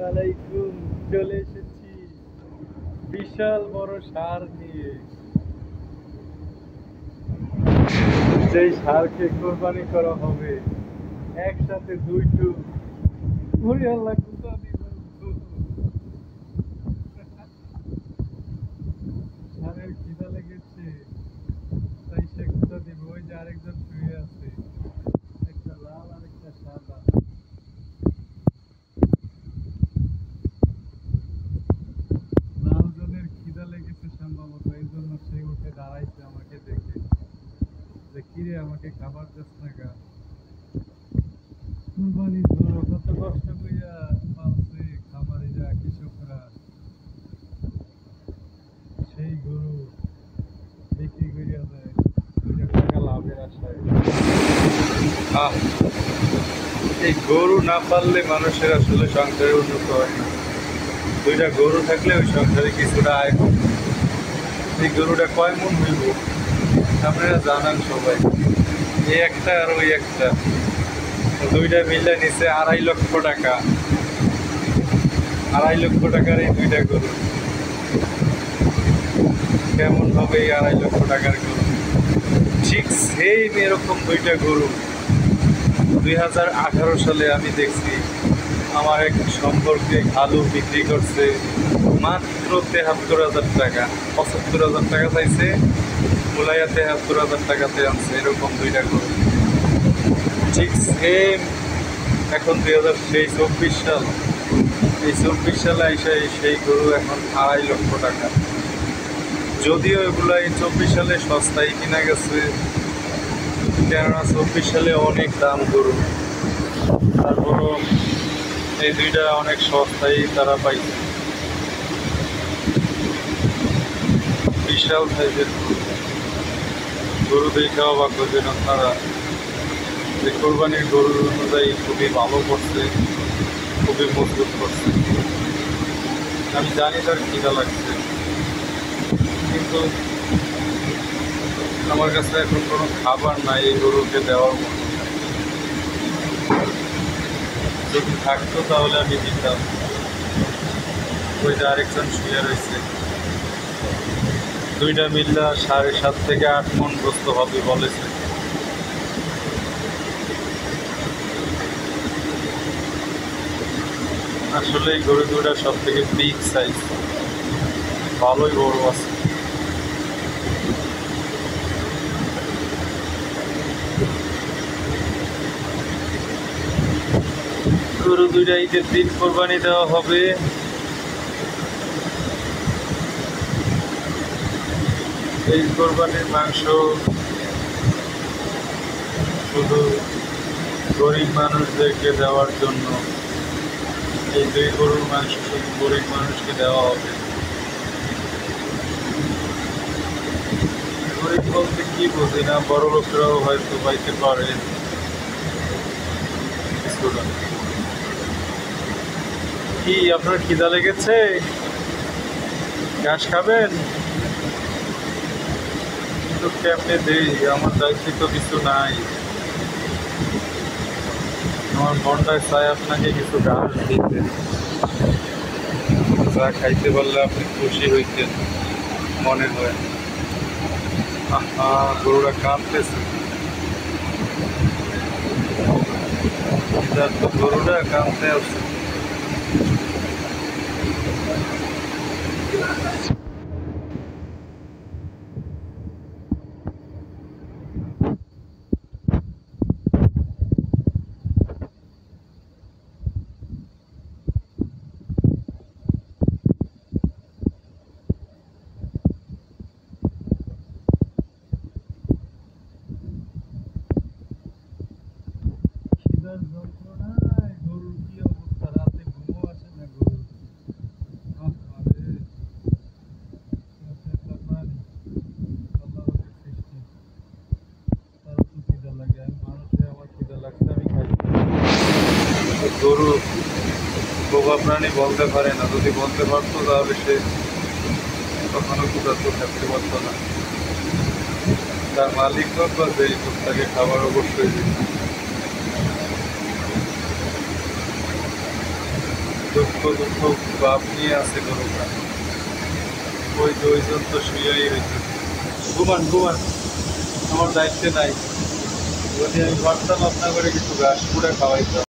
আলাইকুম। চলে এসেছি বিশাল বড় ষাঁড় নিয়ে। যেই ষাঁড়কে কোরবানি করা হবে একসাথে দুইটু। ওরে আল্লাহ, কোথা দিব? ষাঁড়ের খিদা লেগেছে, তাই সে কোথা দিব? ওই যে আরেকজন শুয়ে আছে, একটা লাল আর একটা সাদা। লালজনের খিদা লেগেছে সম্ভবত, এই জন্য সে উঠে দাঁড়াইছে আমাকে দেখে, যে কিরে আমাকে খাবার দিস না গা। কুরবানির গরু কত কষ্ট কইরা পালছে খামারিরা, কৃষকরা। সেই গরু বিক্রি করিয়া দেয় 2 টাকা লাভের আশায়। আহ, এই গরু না পাললে মানুষের আসলে সংসারে উন্নত হয় না। 2টা গরু থাকলে ওই সংসারে কিছুটা আয় হয়। এই গরুটা কয় মন হইব আপনারা জানান সবাই। এই একটা আর ওই একটা, 2টা মিলে নিচে 2.5 লক্ষ টাকা। 2.5 লক্ষ টাকার এই 2টা গরু কেমন হবে? এই 2.5 লক্ষ টাকার গরু ঠিক সেম এরকম 2টা গরু 2018 সালে আমি দেখছি। আমার এক সম্পর্কে আলু বিক্রি করছে মাত্র 73,000 টাকা। 75,000 টাকা চাইছে, মুলাইয়া 73,000 টাকাতে আনছে এরকম 2টা গরু ঠিক সেম। এখন 2024 সাল, এই 24 সালে এসে সেই গরু এখন 2.5 লক্ষ টাকা। যদিও এগুলো এই 24 সালে সস্তায় কিনা গেছে, কেননা 24 সালে অনেক দাম গরু, তারপরও এই 2টা অনেক সস্তায় তারা পাইছে। বিশাল সাইজের গরু দেখে অবাক হয়েছেন আপনারা, যে কোরবানির গরুর অনুযায়ী খুবই ভালো করছে, খুবই মজবুত করছে। আমি জানি তার খিদা লাগছে, কিন্তু আমার কাছে এখন কোনো খাবার নাই এই গরুকে দেওয়ার মতো। যদি থাকতো তাহলে আমি দিতাম। ওই যে আরেকজন শুয়ে রয়েছে। 2টা মিল্লা 7.5 থেকে 8 মন গোস্ত হবে বলেছে। আসলে এই গরু 2টা সব থেকে বিগ সাইজ, ভালোই বড় আছে। গরু 2টা ঈদের দিন কোরবানি দেওয়া হবে। এই কোরবানির মাংস শুধু গরিব মানুষদেরকে দেওয়ার জন্য। এই 2 গরুর মাংস শুধু গরিব মানুষকে দেওয়া হবে। গরিব বলতে কি বুঝি না, বড় লোকরাও হয়তো পাইতে পারে কিছুটা। কি আপনার খিদা লেগেছে? ঘাস খাবেন? কিন্তু কেমনে দেই? আমার দায়িত্বে তো কিছু নাই। আমার মনটায় চায় আপনাকে কিছু ঘাস দিতে, যা খাইতে পারলে আপনি খুশি হইতেন মনে হয়। আহা, গরুটা কাঁদতেছে। গরুটা কাঁদতে আসছে। খিদার যন্ত্রণায় গরুর কি অবস্থা, রাতে ঘুমও আসে না গরুর। আরে একটা প্রাণী, আল্লাহর সৃষ্টি, তার তো খিদা লাগে। আমি মানুষে, আমার খিদা লাগছে, আমি খাই। গরু বোবা প্রাণী বলতে পারে না, যদি বলতে পারতো তাহলে সে কখনো ক্ষুধার্ত থাকতে পারতো না। তার মালিক হোক বা যেই হোক, তাকে খাবার অবশ্যই দিত। দুঃখ দুঃখ ভাব নিয়ে আছে গরুটা। ওই যে ওইজন তো শুয়েই হয়েছে। ঘুমান ঘুমান, আমার দায়িত্বে নাই। যদি আমি পারতাম আপনার করে কিছু ঘাস কুড়ে খাওয়াইতাম।